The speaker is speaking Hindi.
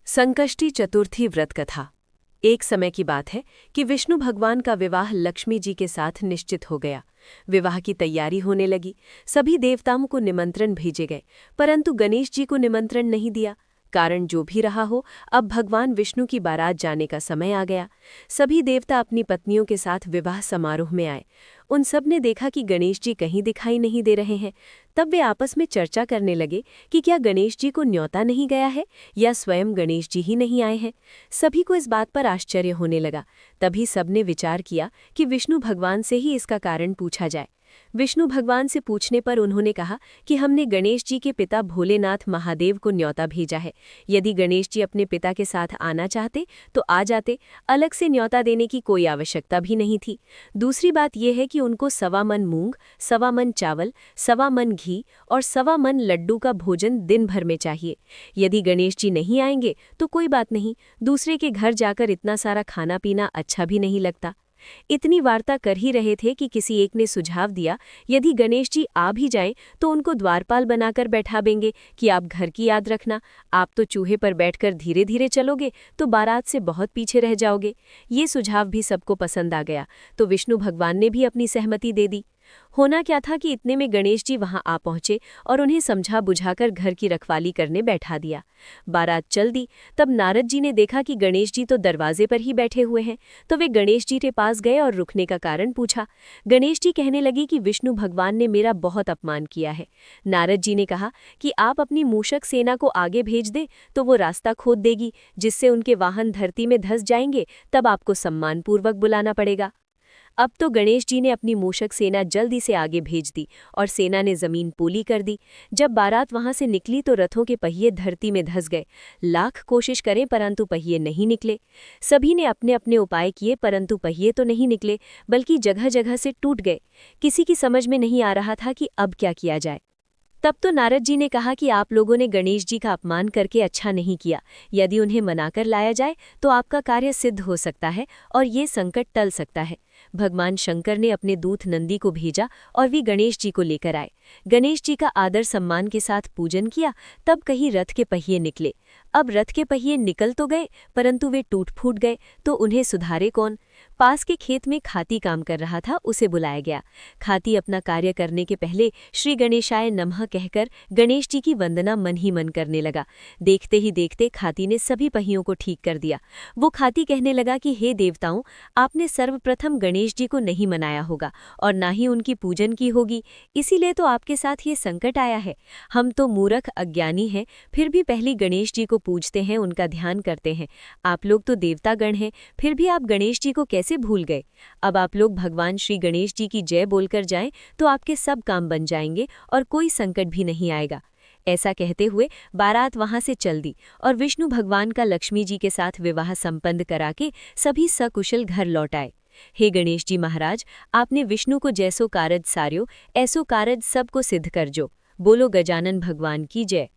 संकष्टी चतुर्थी व्रत कथा। एक समय की बात है कि विष्णु भगवान का विवाह लक्ष्मी जी के साथ निश्चित हो गया। विवाह की तैयारी होने लगी। सभी देवताओं को निमंत्रण भेजे गए, परंतु गणेश जी को निमंत्रण नहीं दिया। कारण जो भी रहा हो, अब भगवान विष्णु की बारात जाने का समय आ गया। सभी देवता अपनी पत्नियों के साथ विवाह समारोह में आए। उन सब ने देखा कि गणेश जी कहीं दिखाई नहीं दे रहे हैं। तब वे आपस में चर्चा करने लगे कि क्या गणेश जी को न्योता नहीं गया है या स्वयं गणेश जी ही नहीं आए हैं। सभी को इस बात पर आश्चर्य होने लगा। तभी सबने विचार किया कि विष्णु भगवान से ही इसका कारण पूछा जाए। विष्णु भगवान से पूछने पर उन्होंने कहा कि हमने गणेश जी के पिता भोलेनाथ महादेव को न्योता भेजा है। यदि गणेश जी अपने पिता के साथ आना चाहते तो आ जाते, अलग से न्योता देने की कोई आवश्यकता भी नहीं थी। दूसरी बात यह है कि उनको 1.25 मन मूंग, 1.25 मन चावल, 1.25 मन घी और 1.25 मन लड्डू का भोजन दिन भर में चाहिए। यदि गणेश जी नहीं आएंगे तो कोई बात नहीं, दूसरे के घर जाकर इतना सारा खाना पीना अच्छा भी नहीं लगता। इतनी वार्ता कर ही रहे थे कि किसी एक ने सुझाव दिया, यदि गणेश जी आ भी जाएं तो उनको द्वारपाल बनाकर बैठा देंगे कि आप घर की याद रखना, आप तो चूहे पर बैठकर धीरे धीरे चलोगे तो बारात से बहुत पीछे रह जाओगे। ये सुझाव भी सबको पसंद आ गया, तो विष्णु भगवान ने भी अपनी सहमति दे दी। होना क्या था कि इतने में गणेश जी वहां आ पहुंचे और उन्हें समझा बुझाकर घर की रखवाली करने बैठा दिया। बारात चल दी। तब नारद जी ने देखा कि गणेश जी तो दरवाजे पर ही बैठे हुए हैं, तो वे गणेश जी के पास गए और रुकने का कारण पूछा। गणेश जी कहने लगे कि विष्णु भगवान ने मेरा बहुत अपमान किया है। नारद जी ने कहा कि आप अपनी मूषक सेना को आगे भेज दें तो वो रास्ता खोद देगी, जिससे उनके वाहन धरती में धंस जाएंगे, तब आपको सम्मानपूर्वक बुलाना पड़ेगा। अब तो गणेश जी ने अपनी मूषक सेना जल्दी से आगे भेज दी और सेना ने जमीन पोली कर दी। जब बारात वहां से निकली तो रथों के पहिए धरती में धंस गए। लाख कोशिश करें परंतु पहिए नहीं निकले। सभी ने अपने अपने उपाय किए परंतु पहिए तो नहीं निकले, बल्कि जगह जगह से टूट गए। किसी की समझ में नहीं आ रहा था कि अब क्या किया जाए। तब तो नारद जी ने कहा कि आप लोगों ने गणेश जी का अपमान करके अच्छा नहीं किया। यदि उन्हें मनाकर लाया जाए तो आपका कार्य सिद्ध हो सकता है और ये संकट टल सकता है। भगवान शंकर ने अपने दूत नंदी को भेजा और वे गणेश जी को लेकर आए। गणेश जी का आदर सम्मान के साथ पूजन किया, तब कहीं रथ के पहिए निकले। अब रथ के पहिए निकल तो गए परंतु वे टूट फूट गए, तो उन्हें सुधारे कौन। पास के खेत में खाती काम कर रहा था, उसे बुलाया गया। खाती अपना कार्य करने के पहले श्री गणेशाय नमः कहकर गणेश जी की वंदना मन ही मन करने लगा। देखते ही देखते खाती ने सभी पहियों को ठीक कर दिया। वो खाती कहने लगा कि हे देवताओं, आपने सर्वप्रथम गणेश जी को नहीं मनाया होगा और ना ही उनकी पूजन की होगी, इसीलिए तो आपके साथ ये संकट आया है। हम तो मूर्ख अज्ञानी हैं, फिर भी पहले गणेश जी को पूजते हैं, उनका ध्यान करते हैं। आप लोग तो देवतागण हैं, फिर भी आप गणेश जी को कैसे भूल गए। अब आप लोग भगवान श्री गणेश जी की जय बोलकर जाएं तो आपके सब काम बन जाएंगे और कोई संकट भी नहीं आएगा। ऐसा कहते हुए बारात वहां से चल दी और विष्णु भगवान का लक्ष्मी जी के साथ विवाह संपन्न करा के सभी सकुशल घर लौट आए। हे गणेश जी महाराज, आपने विष्णु को जैसो कारज सार्यो, ऐसो कारज सबको सिद्ध कर जो। बोलो गजानन भगवान की जय।